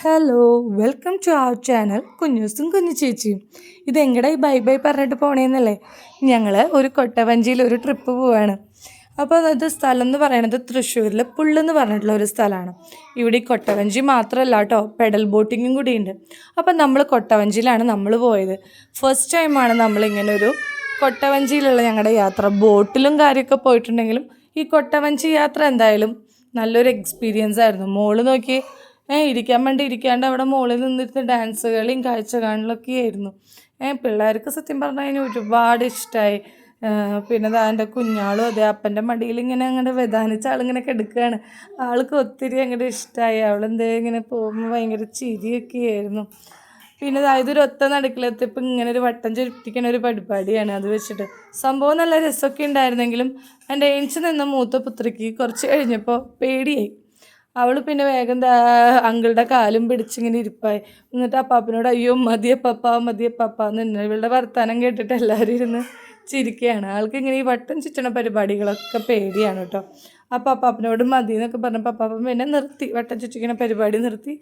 Hello welcome to our channel കുഞ്ഞൂസും കുഞ്ഞു ചേച്ചിയും. ഇതെങ്ങടെ ഈ ബൈ ബൈ പറഞ്ഞിട്ട് പോണേന്നല്ലേ? ഞങ്ങൾ ഒരു കൊട്ടവഞ്ചിയിൽ ഒരു ട്രിപ്പ് പോവാണ്. അപ്പോൾ അത് സ്ഥലം എന്ന് പറയുന്നത് തൃശ്ശൂരിൽ പുള്ളെന്ന് പറഞ്ഞിട്ടുള്ള ഒരു സ്ഥലമാണ്. ഇവിടെ ഈ കൊട്ടവഞ്ചി മാത്രമല്ല കേട്ടോ, പെഡൽ ബോട്ടിങ്ങും കൂടിയുണ്ട്. അപ്പം നമ്മൾ കൊട്ടവഞ്ചിയിലാണ് നമ്മൾ പോയത്. ഫസ്റ്റ് ടൈമാണ് നമ്മളിങ്ങനെ ഒരു കൊട്ടവഞ്ചിയിലുള്ള ഞങ്ങളുടെ യാത്ര. ബോട്ടിലും കാര്യമൊക്കെ പോയിട്ടുണ്ടെങ്കിലും ഈ കൊട്ടവഞ്ചി യാത്ര എന്തായാലും നല്ലൊരു എക്സ്പീരിയൻസ് ആയിരുന്നു. മോള് നോക്കി ഇരിക്കാൻ വേണ്ടി ഇരിക്കാണ്ട് അവിടെ മുകളിൽ നിന്നിരുന്ന് ഡാൻസ് കളിയും കാഴ്ച കാണലൊക്കെ ആയിരുന്നു. പിള്ളേർക്ക് സത്യം പറഞ്ഞു കഴിഞ്ഞാൽ ഒരുപാട് ഇഷ്ടമായി. പിന്നെ എൻ്റെ കുഞ്ഞാളും അതെ അപ്പൻ്റെ മടിയിൽ ഇങ്ങനെ അങ്ങോട്ട് വെതാനിച്ച ആളിങ്ങനെ കിടക്കുകയാണ്. ആൾക്ക് ഒത്തിരി അങ്ങോട്ട് ഇഷ്ടമായി. അവളെന്തേ ഇങ്ങനെ പോകുമ്പോൾ ഭയങ്കര ചിരിയൊക്കെ ആയിരുന്നു. പിന്നെ ഇതൊരു ഒത്ത നടുക്കിലെത്തിയപ്പോൾ ഇങ്ങനെ ഒരു വട്ടം ചുരുട്ടിക്കണ ഒരു പരിപാടിയാണ്. അത് വെച്ചിട്ട് സംഭവം നല്ല രസമൊക്കെ ഉണ്ടായിരുന്നെങ്കിലും എൻ്റെ ഏണിച്ച് നിന്ന മൂത്ത പുത്രിക്ക് കുറച്ച് കഴിഞ്ഞപ്പോൾ പേടിയായി. അവൾ പിന്നെ വേഗം അങ്കിളുടെ കാലും പിടിച്ചിങ്ങനെ ഇരിപ്പായി. എന്നിട്ട് അപ്പാപ്പനോട് അയ്യോ മതിയപ്പപ്പ എന്ന് ഇവളുടെ വർത്തമാനം കേട്ടിട്ട് എല്ലാവരും ഇരുന്ന് ചിരിക്കുകയാണ്. ആൾക്ക് ഇങ്ങനെ ഈ വട്ടം ചുറ്റണ പരിപാടികളൊക്കെ പേടിയാണ് കേട്ടോ. അപ്പോൾ അപ്പാപ്പനോട് മതി എന്നൊക്കെ പറഞ്ഞപ്പോൾ അപ്പാപ്പൻ പിന്നെ നിർത്തി, വട്ടം ചുറ്റിക്കണ പരിപാടി നിർത്തി.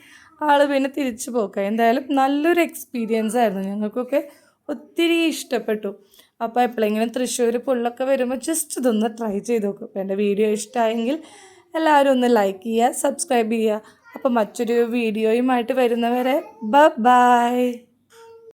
ആൾ പിന്നെ തിരിച്ചു പോക്കാം. എന്തായാലും നല്ലൊരു എക്സ്പീരിയൻസ് ആയിരുന്നു. ഞങ്ങൾക്കൊക്കെ ഒത്തിരി ഇഷ്ടപ്പെട്ടു. അപ്പോൾ എപ്പോഴെങ്കിലും തൃശ്ശൂർ പുള്ളൊക്കെ വരുമ്പോൾ ജസ്റ്റ് ഇതൊന്ന് ട്രൈ ചെയ്ത് നോക്കും. അപ്പോൾ എൻ്റെ വീഡിയോ ഇഷ്ടമായെങ്കിൽ എല്ലാവരും ഒന്ന് ലൈക്ക് ചെയ്യുക, സബ്സ്ക്രൈബ് ചെയ്യുക. അപ്പോൾ മറ്റൊരു വീഡിയോയുമായിട്ട് വരുന്നവരെ ബൈ.